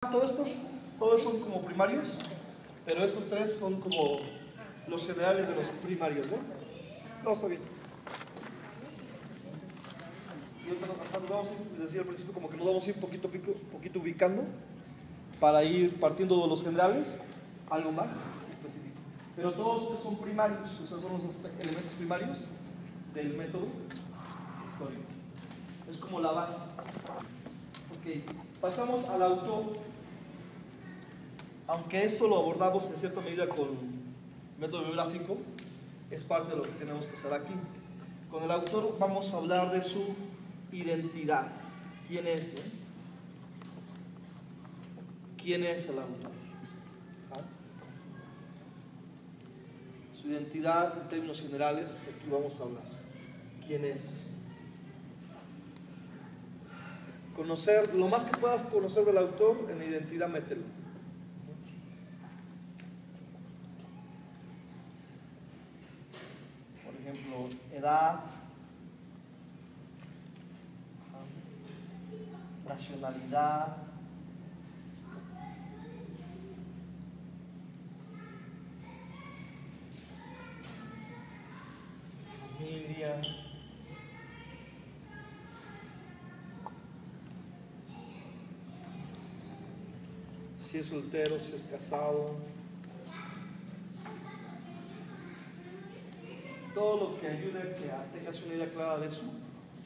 Todos son como primarios, pero estos tres son como los generales de los primarios, ¿no? No, está bien. Y ahorita nos vamos a ir, les decía al principio, como que nos vamos a ir poquito ubicando para ir partiendo de los generales, algo más específico. Pero todos estos son primarios, o sea, son los elementos primarios del método histórico. Es como la base. Ok, pasamos al autor. Aunque esto lo abordamos en cierta medida con método biográfico, es parte de lo que tenemos que hacer aquí. Con el autor vamos a hablar de su identidad. ¿Quién es? ¿Quién es el autor? ¿Ah? Su identidad en términos generales, aquí vamos a hablar. ¿Quién es? Conocer, lo más que puedas conocer del autor, en la identidad mételo. Edad, nacionalidad, familia, si es soltero, si es casado, todo lo que ayude a que tengas una idea clara de su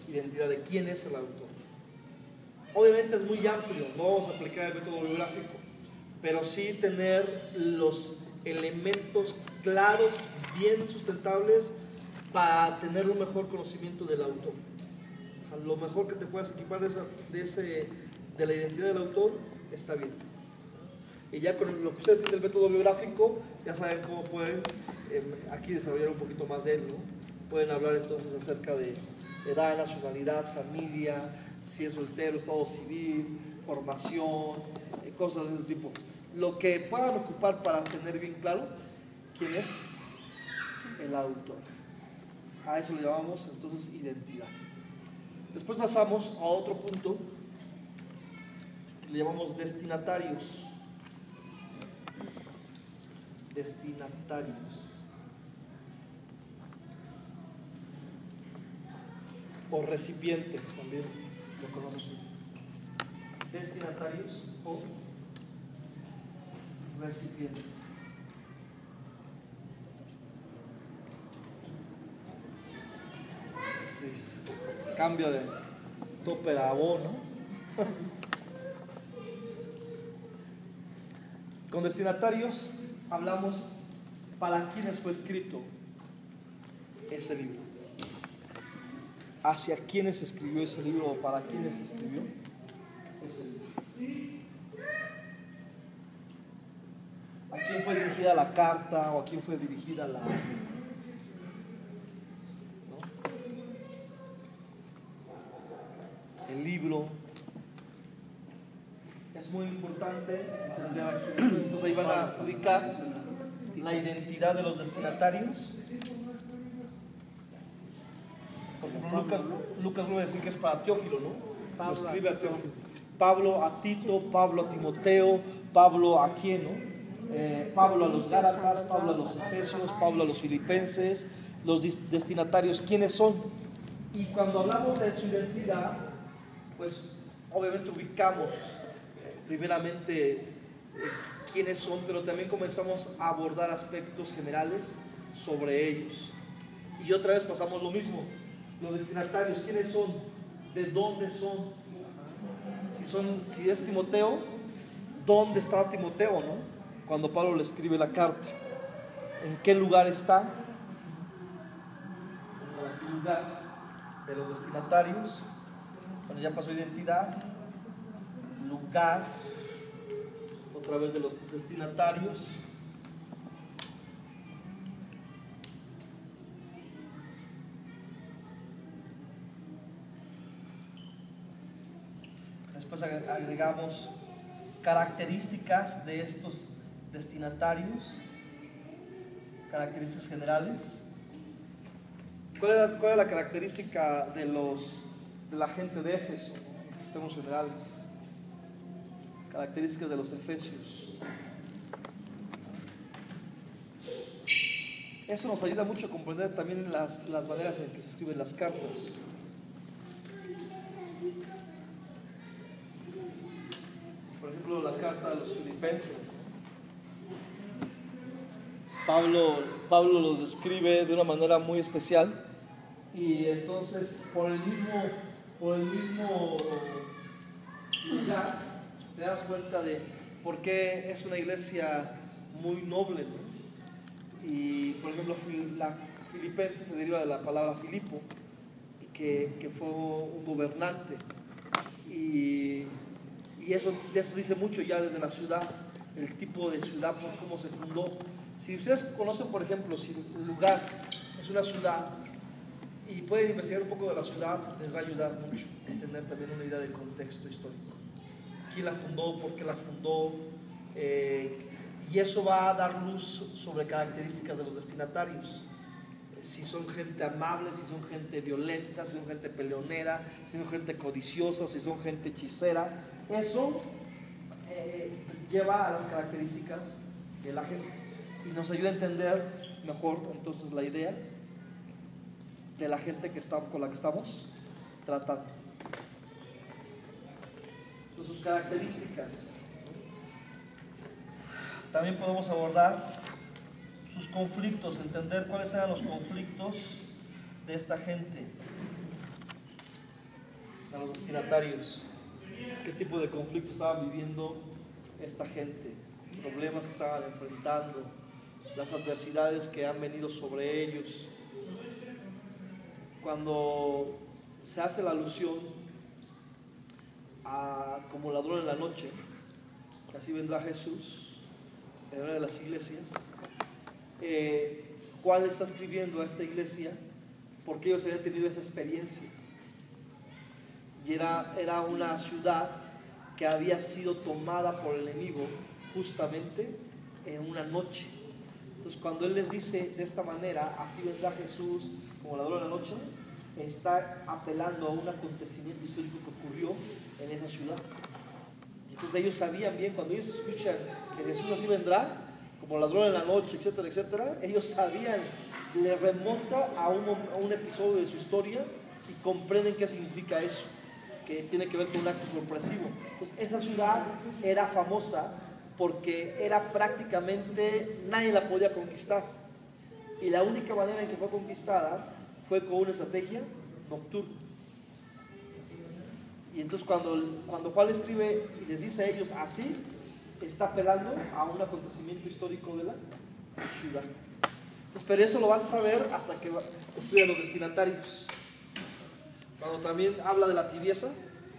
identidad, de quién es el autor. Obviamente es muy amplio, no vamos a aplicar el método biográfico, pero sí tener los elementos claros, bien sustentables, para tener un mejor conocimiento del autor. Lo mejor que te puedas equipar de la identidad del autor está bien. Y ya con lo que ustedes tienen del método biográfico, ya saben cómo pueden aquí desarrollar un poquito más de él, ¿no? Pueden hablar entonces acerca de edad, nacionalidad, familia, si es soltero, estado civil, formación, cosas de ese tipo. Lo que puedan ocupar para tener bien claro quién es el autor. A eso le llamamos entonces identidad. Después pasamos a otro punto que le llamamos destinatarios. Destinatarios. O recipientes también lo conocen. Destinatarios o recipientes. Sí, cambio de tope a abono. Con destinatarios hablamos para quiénes fue escrito ese libro, hacia quiénes escribió ese libro o para quiénes escribió ese libro, a quién fue dirigida la carta o a quién fue dirigida la, ¿no? El libro. Es muy importante entender aquí. Entonces ahí van a ubicar la identidad de los destinatarios. Por ejemplo, Lucas lo va a decir que es para Teófilo, ¿no? Lo escribe a Teófilo. Pablo a Tito, Pablo a Timoteo, Pablo a quién, ¿no? Pablo a los Gálatas, Pablo a los Efesios, Pablo a los Filipenses. Los destinatarios, ¿quiénes son? Y cuando hablamos de su identidad, pues obviamente ubicamos primeramente quiénes son, pero también comenzamos a abordar aspectos generales sobre ellos. Y otra vez pasamos lo mismo. Los destinatarios, ¿quiénes son? ¿De dónde son? Si es Timoteo, ¿dónde está Timoteo, no? Cuando Pablo le escribe la carta, ¿en qué lugar está? En el lugar de los destinatarios. Cuando ya pasó identidad, lugar, otra vez de los destinatarios. Después agregamos características de estos destinatarios, características generales. ¿Cuál es la característica de la gente de Éfeso? En términos generales. características de los efesios. Eso nos ayuda mucho a comprender también las maneras en que se escriben las cartas. Por ejemplo, la carta a los filipenses. Pablo los describe de una manera muy especial, y entonces por el mismo lugar te das cuenta de por qué es una iglesia muy noble, ¿no? Y por ejemplo, la Filipenses se deriva de la palabra Filipo, que fue un gobernante, y eso dice mucho ya desde la ciudad, el tipo de ciudad, cómo se fundó. Si ustedes conocen, por ejemplo, si el lugar es una ciudad y pueden investigar un poco de la ciudad, les va a ayudar mucho a tener también una idea del contexto histórico. ¿Quién la fundó? ¿Por qué la fundó? Y eso va a dar luz sobre características de los destinatarios. Si son gente amable, si son gente violenta, si son gente peleonera, si son gente codiciosa, si son gente hechicera. Eso lleva a las características de la gente y nos ayuda a entender mejor entonces la idea de la gente con la que estamos tratando. Sus características. También podemos abordar sus conflictos, entender cuáles eran los conflictos de esta gente, de los destinatarios. ¿Qué tipo de conflictos estaban viviendo esta gente? Problemas que estaban enfrentando, las adversidades que han venido sobre ellos. Cuando se hace la alusión a como ladrón en la noche, que así vendrá Jesús en una de las iglesias, Juan está escribiendo a esta iglesia porque ellos habían tenido esa experiencia, y era una ciudad que había sido tomada por el enemigo justamente en una noche. Entonces, cuando él les dice de esta manera, así vendrá Jesús como ladrón en la noche, está apelando a un acontecimiento histórico que ocurrió en esa ciudad. Entonces ellos sabían bien, cuando ellos escuchan que Jesús así vendrá como ladrón en la noche, etcétera, etcétera, ellos sabían, les remonta a un episodio de su historia y comprenden qué significa eso, que tiene que ver con un acto sorpresivo. Entonces, esa ciudad era famosa porque era prácticamente, nadie la podía conquistar, y la única manera en que fue conquistada fue con una estrategia nocturna. Y entonces cuando Juan escribe y les dice a ellos así, está apelando a un acontecimiento histórico de la ciudad. Entonces, pero eso lo vas a saber hasta que estudias los destinatarios. Cuando también habla de la tibieza,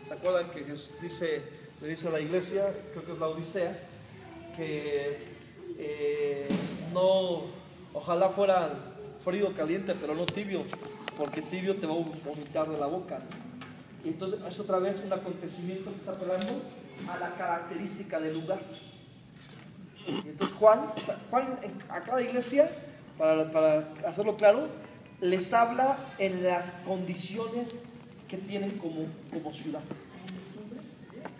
¿se acuerdan que Jesús le dice a la iglesia, creo que es la Odisea, que no, ojalá fuera frío o caliente, pero no tibio, porque tibio te va a vomitar de la boca? Y entonces es otra vez un acontecimiento que está apelando a la característica del lugar. Y entonces Juan a cada iglesia, para hacerlo claro, les habla en las condiciones que tienen como ciudad.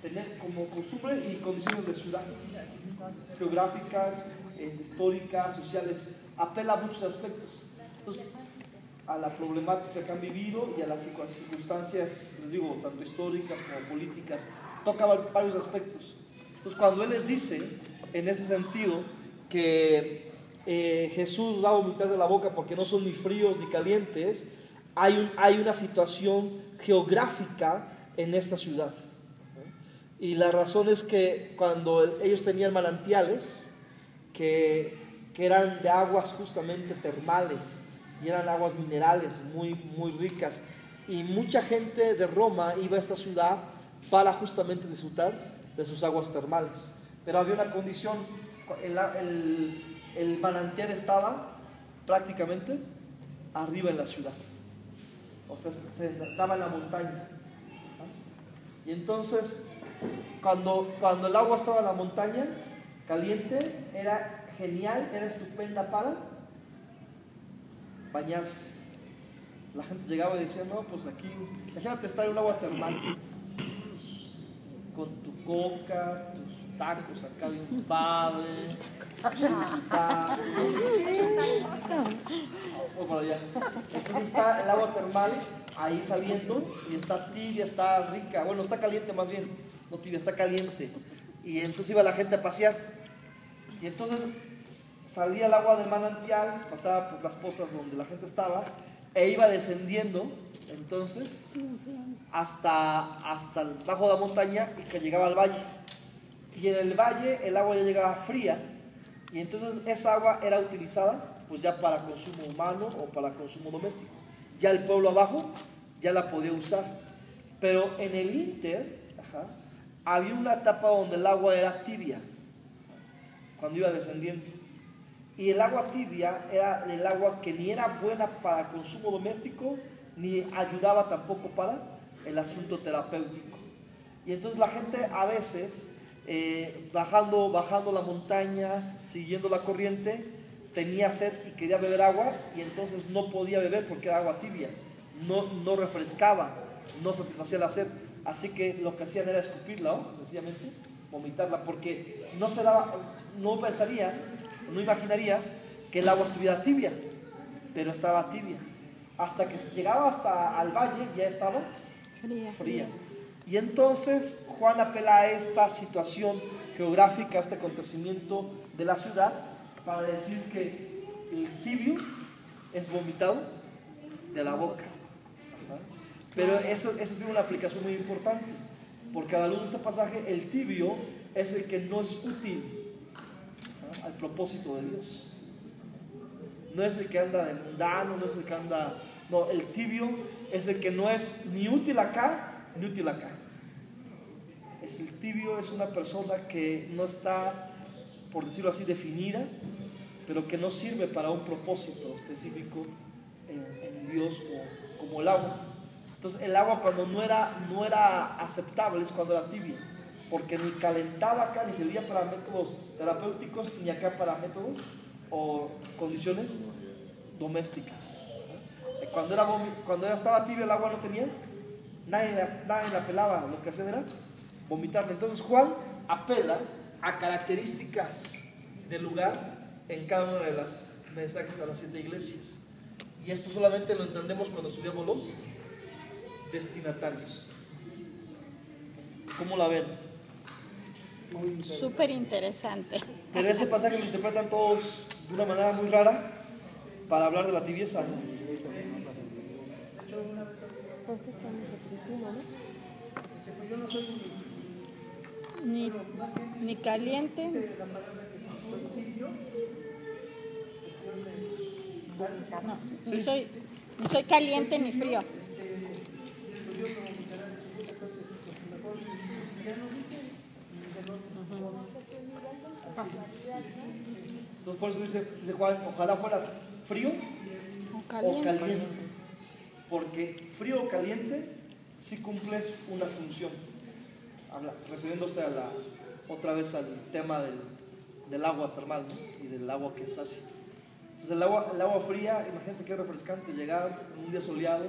Tener como costumbre y condiciones de ciudad, geográficas, históricas, sociales, apela a muchos aspectos. Entonces, a la problemática que han vivido y a las circunstancias, les digo, tanto históricas como políticas, toca varios aspectos. Entonces, cuando él les dice, en ese sentido, que Jesús va a vomitar de la boca porque no son ni fríos ni calientes, hay una situación geográfica en esta ciudad. Y la razón es que cuando ellos tenían manantiales que eran de aguas justamente termales, y eran aguas minerales muy, muy ricas, y mucha gente de Roma iba a esta ciudad para justamente disfrutar de sus aguas termales. Pero había una condición, el manantial estaba prácticamente arriba en la ciudad, o sea, se estaba en la montaña. Y entonces cuando el agua estaba en la montaña caliente, era genial, era estupenda para bañarse. La gente llegaba y decía, no, pues aquí, imagínate estar en un agua termal con tu coca, tus tacos acá bien padre, sin disfrutar. Voy para allá. Entonces está el agua termal ahí saliendo y está tibia, está rica, bueno, está caliente más bien, no tibia, está caliente. Y entonces iba la gente a pasear. Y entonces salía el agua del manantial, pasaba por las pozas donde la gente estaba e iba descendiendo entonces hasta el bajo de la montaña y que llegaba al valle. Y en el valle el agua ya llegaba fría y entonces esa agua era utilizada pues ya para consumo humano o para consumo doméstico. Ya el pueblo abajo ya la podía usar. Pero en el Inter había una etapa donde el agua era tibia, cuando iba descendiendo. Y el agua tibia era el agua que ni era buena para consumo doméstico, ni ayudaba tampoco para el asunto terapéutico. Y entonces la gente a veces, bajando la montaña, siguiendo la corriente, tenía sed y quería beber agua, y entonces no podía beber porque era agua tibia, no refrescaba, no satisfacía la sed. Así que lo que hacían era escupirla, ¿no? Sencillamente vomitarla, porque no pensarían, no imaginarías que el agua estuviera tibia, pero estaba tibia. Hasta que llegaba hasta al valle ya estaba fría. Y entonces Juan apela a esta situación geográfica, a este acontecimiento de la ciudad, para decir que el tibio es vomitado de la boca. Pero eso tiene una aplicación muy importante, porque a la luz de este pasaje, el tibio es el que no es útil al propósito de Dios. No es el que anda de mundano, no es el que anda... No, el tibio es el que no es ni útil acá, ni útil acá. El tibio es una persona que no está, por decirlo así, definida, pero que no sirve para un propósito específico en Dios, o como el agua. Entonces el agua cuando no era aceptable es cuando era tibia, porque ni calentaba acá, ni servía para métodos terapéuticos, ni acá para métodos o condiciones domésticas. Cuando estaba tibia el agua no tenía, nadie la pelaba, lo que hacían era vomitarla. Entonces Juan apela a características del lugar en cada una de las mensajes a las 7 iglesias. Y esto solamente lo entendemos cuando estudiamos los destinatarios. ¿Cómo la ven? Súper interesante. Pero ese pasaje lo interpretan todos de una manera muy rara para hablar de la tibieza, ¿no? Ni caliente. No, ni soy caliente ni frío. Entonces por eso dice Juan, ojalá fueras frío o caliente, porque frío o caliente sí cumples una función, refiriéndose otra vez al tema del agua termal, ¿no? Y del agua que sacia. Entonces el agua fría, imagínate qué refrescante llegar en un día soleado,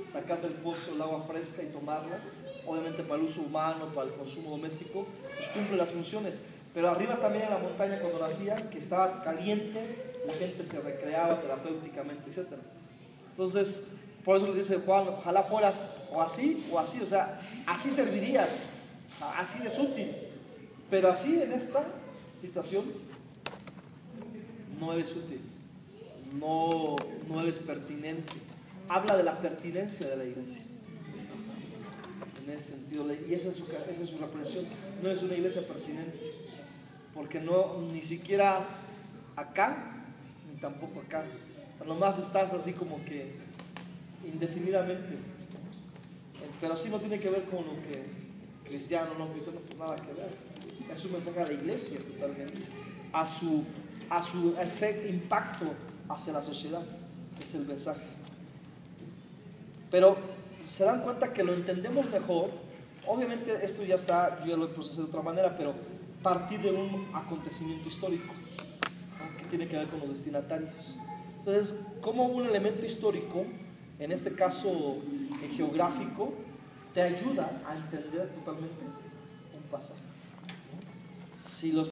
sacar del pozo el agua fresca y tomarla. Obviamente para el uso humano, para el consumo doméstico, pues cumple las funciones. Pero arriba también en la montaña cuando nacía, que estaba caliente, la gente se recreaba terapéuticamente, etc. Entonces, por eso le dice Juan, ojalá fueras o así, o sea, así servirías, así es útil. Pero así en esta situación no eres útil, no eres pertinente. Habla de la pertinencia de la iglesia. En ese sentido, y esa es su reprensión. No es una iglesia pertinente, porque ni siquiera acá, ni tampoco acá. O sea, nomás estás así como que indefinidamente. Pero sí no tiene que ver con lo que cristiano, no cristiano, pues nada que ver. Es un mensaje a la iglesia totalmente, a su impacto hacia la sociedad. Es el mensaje. Pero se dan cuenta que lo entendemos mejor. Obviamente esto ya está, yo ya lo procesé de otra manera, pero partir de un acontecimiento histórico, ¿no? Que tiene que ver con los destinatarios. Entonces, como un elemento histórico, en este caso geográfico, te ayuda a entender totalmente un pasaje. si los